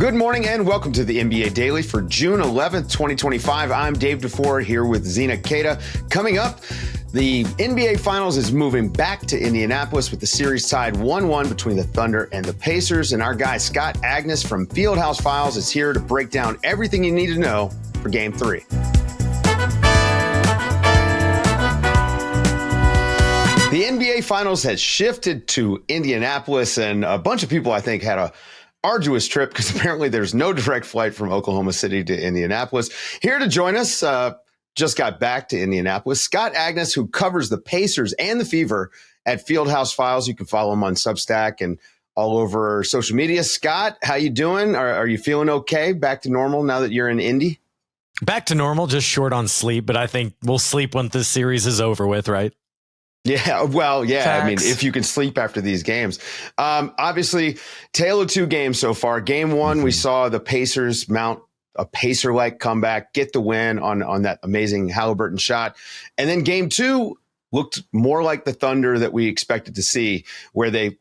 Good morning and welcome to the NBA Daily for June 11th, 2025. I'm Dave DuFour here with Zena Keita. Coming up, the NBA Finals is moving back to Indianapolis with the series tied 1-1 between the Thunder and the Pacers. And our guy Scott Agness from Fieldhouse Files is here to break down everything you need to know for Game 3. The NBA Finals has shifted to Indianapolis, and a bunch of people, I think, had a arduous trip because apparently there's no direct flight from Oklahoma City to Indianapolis. Here to join us, just got back to Indianapolis, Scott Agness, who covers the Pacers and the Fever at Fieldhouse Files. You can follow him on Substack and all over social media. Scott, how you doing? Are you feeling okay? Back to normal now that you're in Indy? Back to normal, just short on sleep, but I think we'll sleep when this series is over with, right? Yeah, well, yeah. Facts. I mean, if you can sleep after these games. Obviously, tale of two games so far. Game one, we saw the Pacers mount a Pacer-like comeback, get the win on that amazing Haliburton shot. And then game two looked more like the Thunder that we expected to see, where they,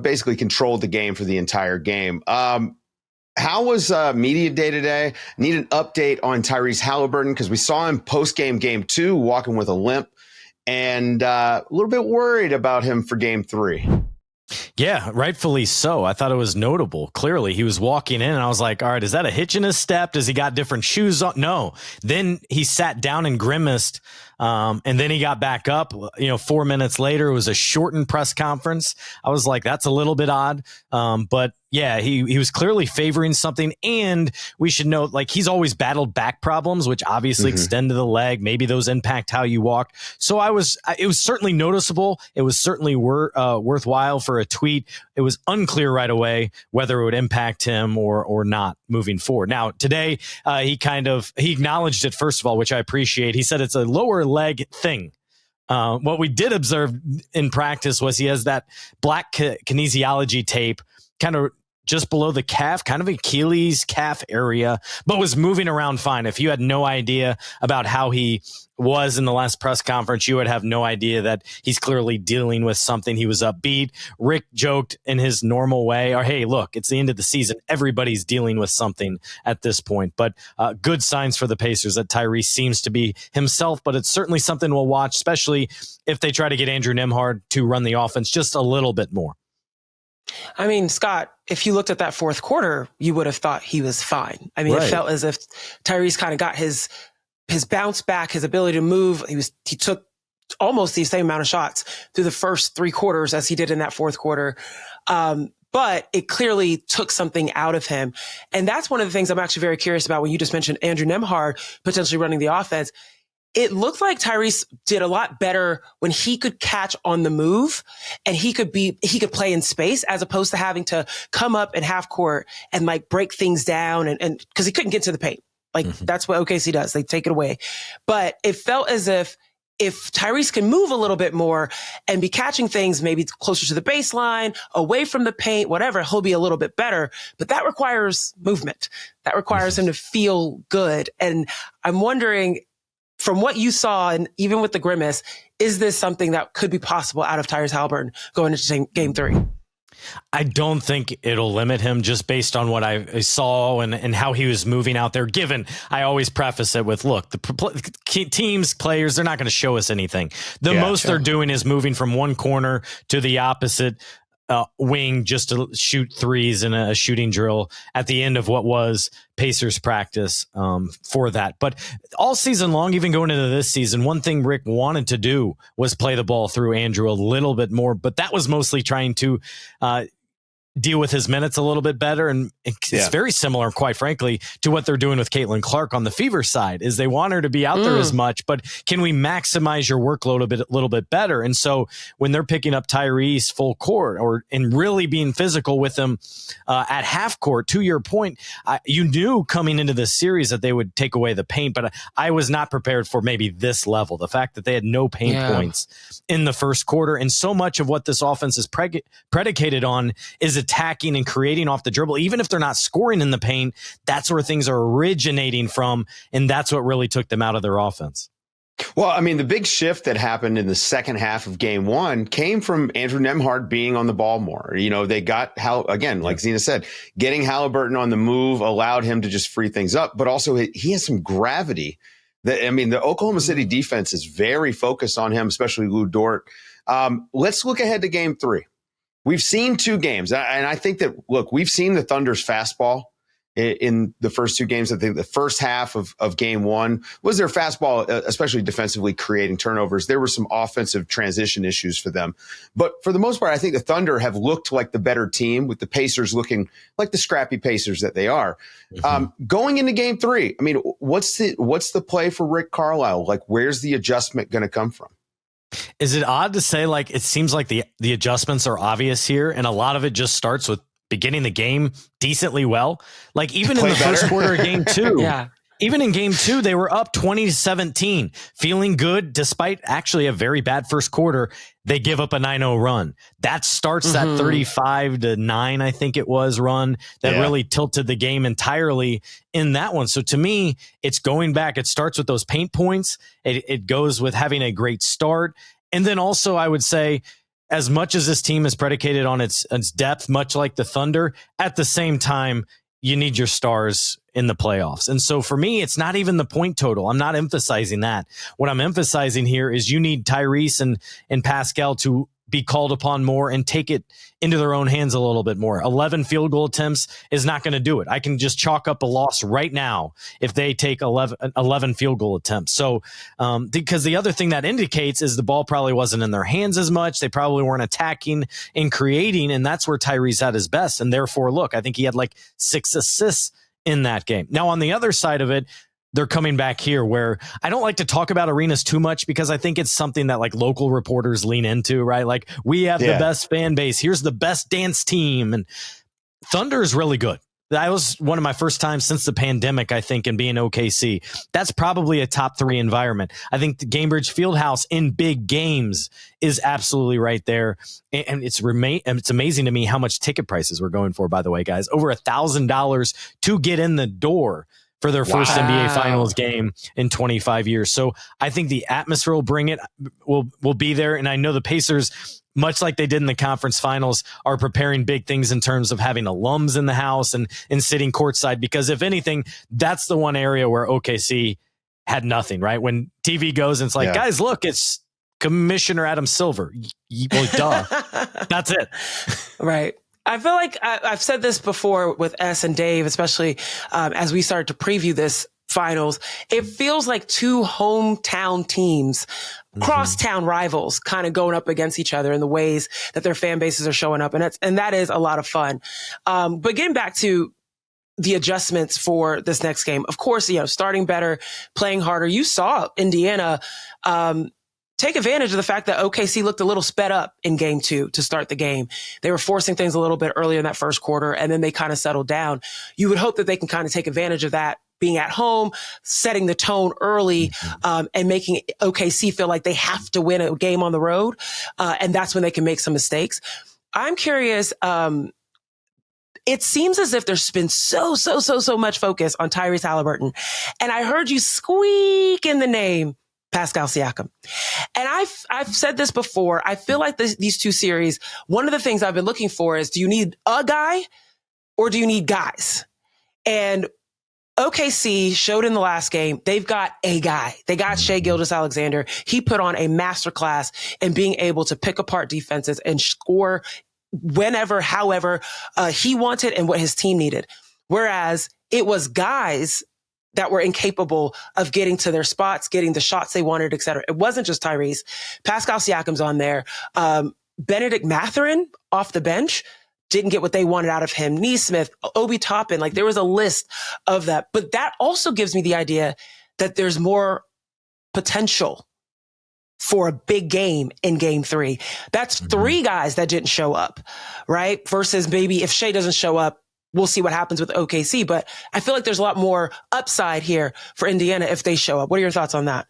basically controlled the game for the entire game. How was media day today? Need an update on Tyrese Haliburton because we saw him post-game game two walking with a limp. And a little bit worried about him for game three. Yeah, rightfully so. I thought it was notable. Clearly, he was walking in and I was like, all right, is that a hitch in his step? Does he got different shoes on? No. Then he sat down and grimaced. And then he got back up, 4 minutes later. It was a shortened press conference. I was like, that's a little bit odd. But yeah, he was clearly favoring something. And we should note, he's always battled back problems, which obviously extend to the leg. Maybe those impact how you walk. So it was certainly noticeable. It was certainly worthwhile for a tweet. It was unclear right away whether it would impact him or not moving forward. Now, today, he acknowledged it, first of all, which I appreciate. He said it's a lower leg thing. What we did observe in practice was he has that black kinesiology tape kind of just below the calf, kind of Achilles calf area, but was moving around fine. If you had no idea about how he was in the last press conference, you would have no idea that he's clearly dealing with something. He was upbeat. Rick joked in his normal way, hey, look, it's the end of the season. Everybody's dealing with something at this point. But good signs for the Pacers that Tyrese seems to be himself, but it's certainly something we'll watch, especially if they try to get Andrew Nembhard to run the offense just a little bit more. I mean, Scott, if you looked at that fourth quarter, you would have thought he was fine. I mean, It felt as if Tyrese kind of got his bounce back, his ability to move. He took almost the same amount of shots through the first three quarters as he did in that fourth quarter. But it clearly took something out of him. And that's one of the things I'm actually very curious about when you just mentioned Andrew Nembhard potentially running the offense. It looked like Tyrese did a lot better when he could catch on the move and he could play in space as opposed to having to come up in half court and break things down and because he couldn't get to the paint. That's what OKC does. They take it away. But it felt as if Tyrese can move a little bit more and be catching things maybe closer to the baseline, away from the paint, whatever, he'll be a little bit better. But that requires movement. That requires him to feel good. And I'm wondering, from what you saw, and even with the grimace, is this something that could be possible out of Tyrese Haliburton going into game three? I don't think it'll limit him just based on what I saw and how he was moving out there. Given, I always preface it with, look, the teams, players, they're not going to show us anything. The most they're doing is moving from one corner to the opposite wing just to shoot threes in a shooting drill at the end of what was Pacers practice for that. But all season long, even going into this season, one thing Rick wanted to do was play the ball through Andrew a little bit more, but that was mostly trying to deal with his minutes a little bit better. And it's very similar, quite frankly, to what they're doing with Caitlin Clark on the Fever side, is they want her to be out there as much, but can we maximize your workload a little bit better? And so when they're picking up Tyrese full court and really being physical with him at half court, to your point, you knew coming into this series that they would take away the paint, but I was not prepared for maybe this level. The fact that they had no paint points in the first quarter, and so much of what this offense is predicated on is attacking and creating off the dribble. Even if they're not scoring in the paint, that's where things are originating from, and that's what really took them out of their offense. Well, I mean, the big shift that happened in the second half of game one came from Andrew Nembhard being on the ball more. They got again, like Zena said, getting Haliburton on the move allowed him to just free things up, but also he has some gravity. The Oklahoma City defense is very focused on him, especially Lou Dort. Let's look ahead to game three. We've seen two games, and I think that, look, we've seen the Thunder's fastball in the first two games. I think the first half of game one was their fastball, especially defensively creating turnovers. There were some offensive transition issues for them. But for the most part, I think the Thunder have looked like the better team, with the Pacers looking like the scrappy Pacers that they are. Going into game three, I mean, what's the play for Rick Carlisle? Like, where's the adjustment going to come from? Is it odd to say, like, it seems like the adjustments are obvious here, and a lot of it just starts with beginning the game decently well? Like, even in the first quarter of game two, even in game two, they were up 20-17, feeling good despite actually a very bad first quarter. They give up a 9-0 run. That starts that 35-9, I think it was, run that really tilted the game entirely in that one. So to me, it's going back. It starts with those paint points. It goes with having a great start. And then also, I would say, as much as this team is predicated on its depth, much like the Thunder, at the same time, you need your stars in the playoffs. And so for me, it's not even the point total. I'm not emphasizing that. What I'm emphasizing here is you need Tyrese and Pascal to be called upon more and take it into their own hands a little bit more. 11 field goal attempts is not going to do it. I can just chalk up a loss right now if they take 11 field goal attempts. So, because the other thing that indicates is the ball probably wasn't in their hands as much. They probably weren't attacking and creating, and that's where Tyrese had his best. And therefore, look, I think he had like 6 assists in that game. Now, on the other side of it, they're coming back here, where I don't like to talk about arenas too much, because I think it's something that like local reporters lean into, right? Like, we have the best fan base. Here's the best dance team. And Thunder is really good. That was one of my first times since the pandemic, I think, in being OKC. That's probably a top 3 environment. I think the Gainbridge Fieldhouse in big games is absolutely right there. And it's amazing to me how much ticket prices we're going for, by the way, guys. Over $1,000 to get in the door for their first NBA Finals game in 25 years. So I think the atmosphere will bring it, will be there. And I know the Pacers, much like they did in the conference finals, are preparing big things in terms of having alums in the house and sitting courtside, because if anything, that's the one area where OKC had nothing, right? When TV goes and it's like, guys, look, it's Commissioner Adam Silver. Well, duh. That's it. Right. I feel like I've said this before with S and Dave, especially as we started to preview this finals. It feels like two hometown teams, crosstown rivals, kind of going up against each other in the ways that their fan bases are showing up. And that is a lot of fun. But getting back to the adjustments for this next game, of course, starting better, playing harder. You saw Indiana take advantage of the fact that OKC looked a little sped up in game two to start the game. They were forcing things a little bit earlier in that first quarter, and then they kind of settled down. You would hope that they can kind of take advantage of that, being at home, setting the tone early, and making OKC feel like they have to win a game on the road. And that's when they can make some mistakes. I'm curious. It seems as if there's been so much focus on Tyrese Haliburton. And I heard you squeak in the name Pascal Siakam. And I've said this before. I feel like these two series, one of the things I've been looking for is, do you need a guy or do you need guys? And OKC showed in the last game, they've got a guy. They got Shai Gilgeous-Alexander. He put on a masterclass in being able to pick apart defenses and score whenever, however he wanted and what his team needed. Whereas it was guys that were incapable of getting to their spots, getting the shots they wanted, et cetera. It wasn't just Tyrese. Pascal Siakam's on there. Benedict Mathurin off the bench didn't get what they wanted out of him. Neesmith, Obi Toppin, like there was a list of that. But that also gives me the idea that there's more potential for a big game in game three. That's 3 guys that didn't show up, right? Versus maybe if Shai doesn't show up, we'll see what happens with OKC. But I feel like there's a lot more upside here for Indiana if they show up. What are your thoughts on that?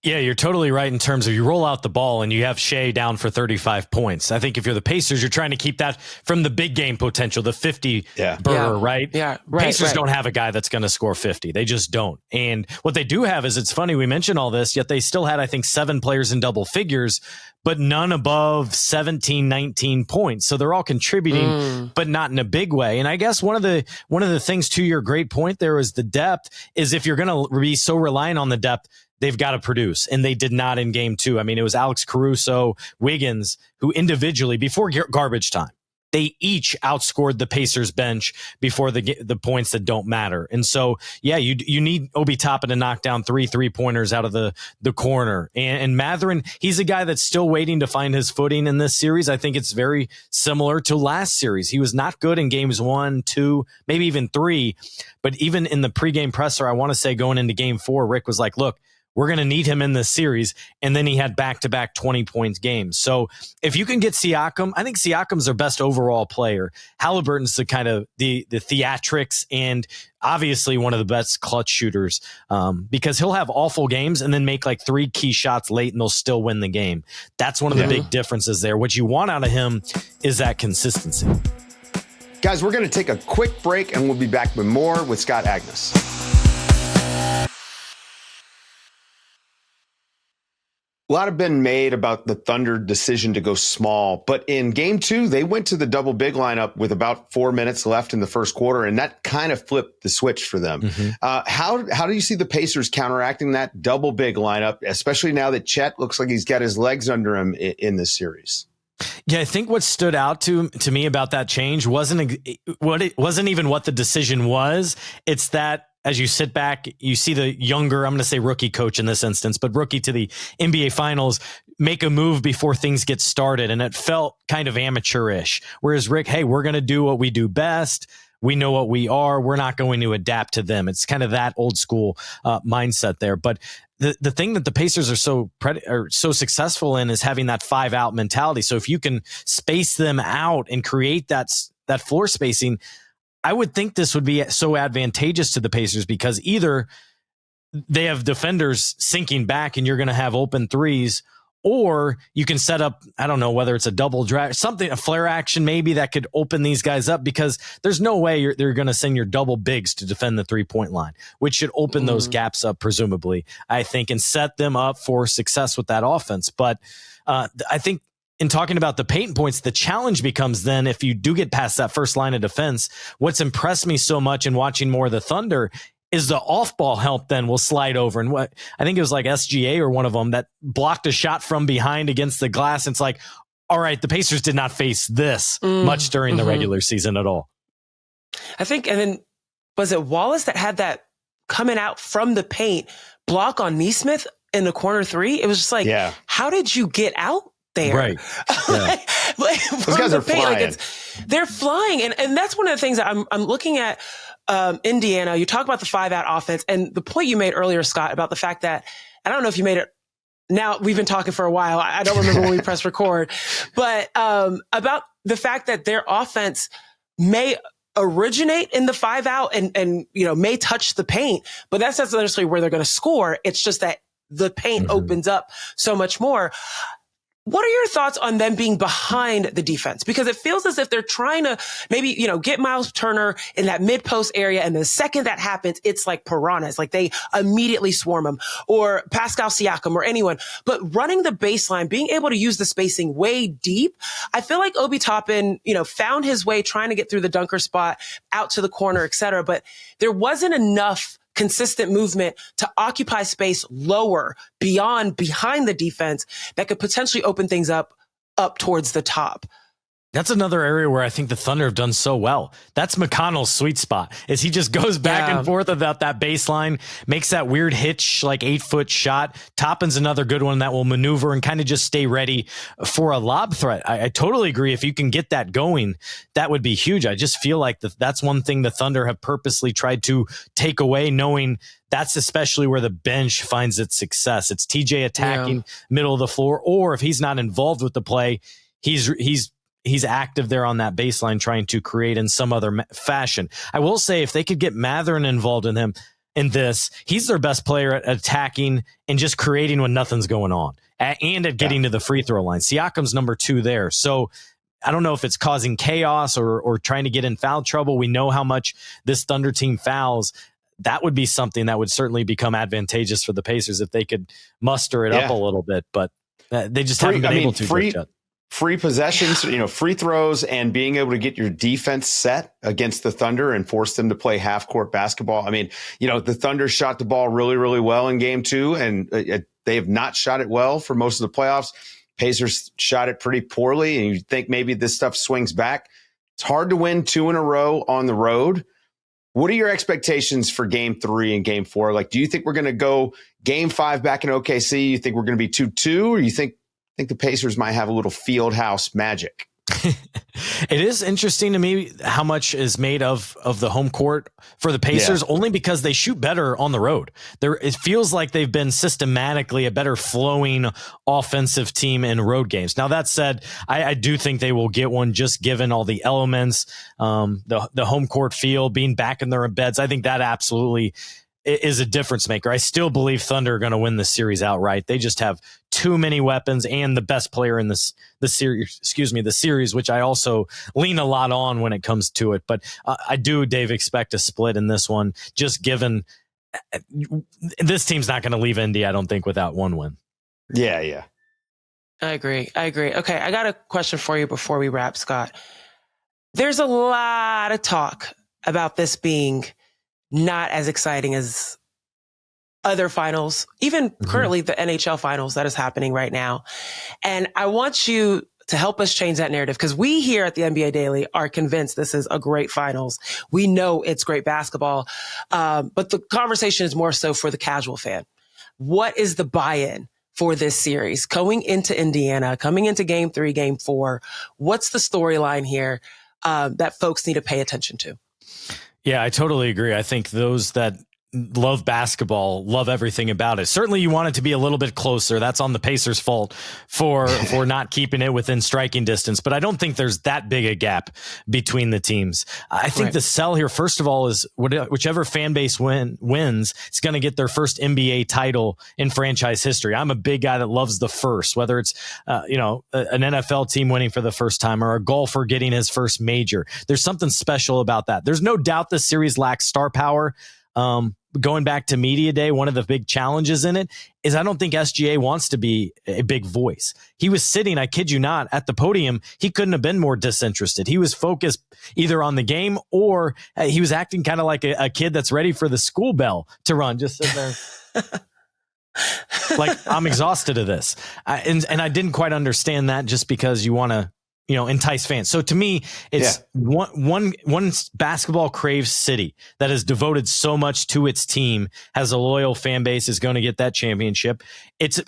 Yeah, you're totally right in terms of you roll out the ball and you have Shea down for 35 points. I think if you're the Pacers, you're trying to keep that from the big game potential, the 50 burger, right? Yeah, right. Pacers don't have a guy that's going to score 50. They just don't. And what they do have is, it's funny, we mentioned all this, yet they still had, I think, 7 players in double figures, but none above 17, 19 points. So they're all contributing, but not in a big way. And I guess one of the things, to your great point there, is the depth, is if you're going to be so reliant on the depth, they've got to produce, and they did not in game 2. I mean, it was Alex Caruso, Wiggins, who individually, before garbage time, they each outscored the Pacers bench before the points that don't matter. And so, yeah, you need Obi Toppin to knock down 3 3-pointers out of the corner. And Mathurin, he's a guy that's still waiting to find his footing in this series. I think it's very similar to last series. He was not good in games 1, 2, maybe even 3. But even in the pregame presser, I want to say going into game 4, Rick was like, look, we're going to need him in this series. And then he had back-to-back 20-point games. So if you can get Siakam, I think Siakam's their best overall player. Haliburton's the kind of the theatrics, and obviously one of the best clutch shooters, because he'll have awful games and then make like 3 key shots late and they'll still win the game. That's one of the big differences there. What you want out of him is that consistency. Guys, we're going to take a quick break and we'll be back with more with Scott Agness. A lot have been made about the Thunder decision to go small, but in game 2, they went to the double big lineup with about 4 minutes left in the first quarter, and that kind of flipped the switch for them. How do you see the Pacers counteracting that double big lineup, especially now that Chet looks like he's got his legs under him in this series? Yeah, I think what stood out to me about that change wasn't even what the decision was. It's that, as you sit back, you see the younger, I'm going to say rookie coach in this instance, but rookie to the NBA Finals, make a move before things get started. And it felt kind of amateurish. Whereas Rick, hey, we're going to do what we do best. We know what we are. We're not going to adapt to them. It's kind of that old school mindset there. But the thing that the Pacers are so successful in is having that 5-out mentality. So if you can space them out and create that floor spacing, I would think this would be so advantageous to the Pacers, because either they have defenders sinking back and you're going to have open threes, or you can set up, I don't know, whether it's a double drag, something, a flare action maybe that could open these guys up, because there's no way they're going to send your double bigs to defend the 3-point line, which should open those gaps up, presumably, I think, and set them up for success with that offense. But I think, in talking about the paint points, the challenge becomes then, if you do get past that first line of defense, what's impressed me so much in watching more of the Thunder is the off-ball help then will slide over. And what I think it was like SGA or one of them that blocked a shot from behind against the glass. And it's like, all right, the Pacers did not face this much during the regular season at all. I think, and then was it Wallace that had that coming out from the paint block on Nesmith in the corner 3? It was just like, how did you get out there? Right. Yeah. Those guys are flying. They're flying. And that's one of the things that I'm looking at Indiana. You talk about the 5-out offense, and the point you made earlier, Scott, about the fact that, I don't know if you made it, now we've been talking for a while. I don't remember when we pressed record, but about the fact that their offense may originate in the 5-out and may touch the paint, but that's not necessarily where they're going to score. It's just that the paint opens up so much more. What are your thoughts on them being behind the defense? Because it feels as if they're trying to maybe, get Miles Turner in that mid-post area. And the second that happens, it's like piranhas, like they immediately swarm him, or Pascal Siakam or anyone. But running the baseline, being able to use the spacing way deep, I feel like Obi Toppin, found his way trying to get through the dunker spot, out to the corner, et cetera. But there wasn't enough consistent movement to occupy space lower behind the defense that could potentially open things up towards the top. That's another area where I think the Thunder have done so well. That's McConnell's sweet spot, is he just goes back and forth about that baseline, makes that weird hitch, like 8-foot shot. Toppin's another good one that will maneuver and kind of just stay ready for a lob threat. I totally agree. If you can get that going, that would be huge. I just feel like that's one thing the Thunder have purposely tried to take away, knowing that's especially where the bench finds its success. It's TJ attacking middle of the floor, or if he's not involved with the play, he's active there on that baseline trying to create in some other fashion. I will say, if they could get Mathurin involved in in this. He's their best player at attacking and just creating when nothing's going on, and at getting to the free throw line. Siakam's number 2 there. So I don't know if it's causing chaos or trying to get in foul trouble. We know how much this Thunder team fouls. That would be something that would certainly become advantageous for the Pacers if they could muster it up a little bit. But they just haven't been able to. Free possessions, free throws, and being able to get your defense set against the Thunder and force them to play half court basketball. I mean, the Thunder shot the ball really, really well in game 2, and they have not shot it well for most of the playoffs. Pacers shot it pretty poorly, and you think maybe this stuff swings back. It's hard to win 2 in a row on the road. What are your expectations for game 3 and game 4? Like, do you think we're going to go game 5 back in OKC? You think we're going to be 2-2, or you think the Pacers might have a little Fieldhouse magic? It is interesting to me how much is made of the home court for the Pacers, only because they shoot better on the road. It feels like they've been systematically a better flowing offensive team in road games. Now, that said, I do think they will get one, just given all the elements, the home court feel, being back in their beds. I think that absolutely is a difference maker. I still believe Thunder are going to win the series outright. They just have too many weapons and the best player in the series, which I also lean a lot on when it comes to it. But I do, Dave, expect a split in this one, just given this team's not going to leave Indy, I don't think, without one win. Yeah. I agree. Okay, I got a question for you before we wrap, Scott. There's a lot of talk about this being not as exciting as other finals, even currently the NHL finals that is happening right now. And I want you to help us change that narrative, because we here at the NBA Daily are convinced this is a great finals. We know it's great basketball, but the conversation is more so for the casual fan. What is the buy-in for this series going into Indiana, coming into game 3, game 4? What's the storyline here that folks need to pay attention to? Yeah, I totally agree. I think those that love basketball love everything about it. Certainly you want it to be a little bit closer. That's on the Pacers' fault for not keeping it within striking distance. But I don't think there's that big a gap between the teams. I think the sell here, first of all, is whichever fan base wins, it's going to get their first NBA title in franchise history. I'm a big guy that loves the first, whether it's an NFL team winning for the first time or a golfer getting his first major. There's something special about that. There's no doubt this series lacks star power. Going back to media day, one of the big challenges in it is I don't think SGA wants to be a big voice. He was sitting, I kid you not, at the podium. He couldn't have been more disinterested. He was focused either on the game or he was acting kind of like a kid that's ready for the school bell to run, just sitting there. Like, I'm exhausted of this. And I didn't quite understand that, just because you want to entice fans. So to me, it's one basketball craved city that has devoted so much to its team, has a loyal fan base, is going to get that championship. It's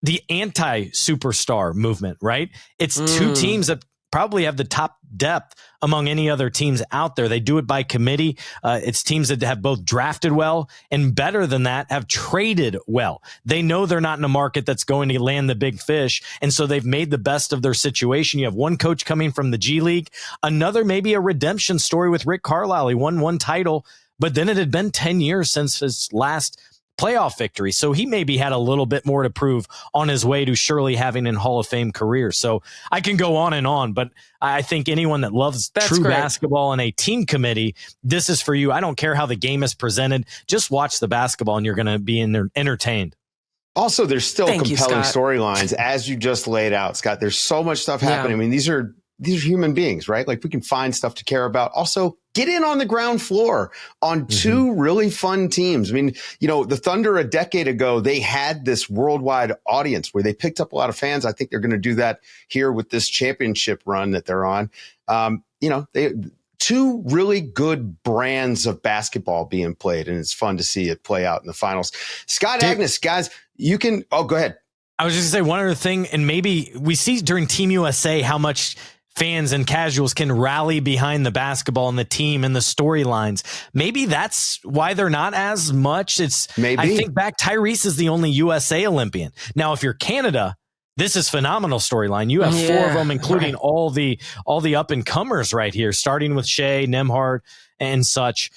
the anti-superstar movement, right? It's two teams that probably have the top depth among any other teams out there. They do it by committee. It's teams that have both drafted well and, better than that, have traded well. They know they're not in a market that's going to land the big fish, and so they've made the best of their situation. You have one coach coming from the G League, another maybe a redemption story with Rick Carlisle. He won one title, but then it had been 10 years since his last playoff victory. So he maybe had a little bit more to prove on his way to surely having a Hall of Fame career. So I can go on, but I think anyone that loves true basketball and a team committee, this is for you. I don't care how the game is presented. Just watch the basketball and you're going to be entertained. Also, there's still compelling storylines, as you just laid out, Scott. There's so much stuff happening. I mean, these are human beings, right? Like, we can find stuff to care about. Also, get in on the ground floor on two really fun teams. I mean, the Thunder a decade ago, they had this worldwide audience where they picked up a lot of fans. I think they're going to do that here with this championship run that they're on. They two really good brands of basketball being played, and it's fun to see it play out in the finals. Scott Agness, guys, you can, go ahead. I was just going to say one other thing, and maybe we see during Team USA how much fans and casuals can rally behind the basketball and the team and the storylines. Maybe that's why they're not as much. I think back, Tyrese is the only USA Olympian. Now, if you're Canada, this is phenomenal storyline. You have four of them, including all the up and comers right here, starting with Shea, Nembhard, and such.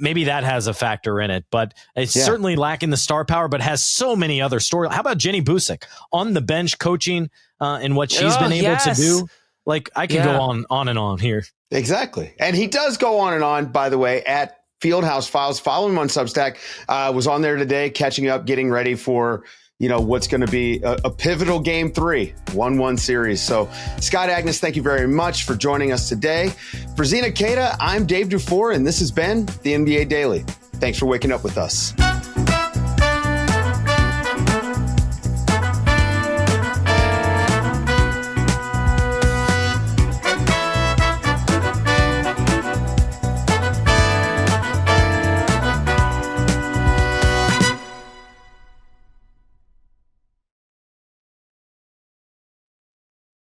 maybe that has a factor in it, but it's certainly lacking the star power, but has so many other stories. How about Jenny Busick on the bench coaching and what she's been able to do? Like, I can go on and on here. Exactly. And he does go on and on, by the way, at Fieldhouse Files. Follow him on Substack. Was on there today, catching up, getting ready for, what's going to be a pivotal game 3, 1-1 series. So Scott Agness, thank you very much for joining us today. For Zena Keita, I'm Dave DuFour, and this has been the NBA Daily. Thanks for waking up with us.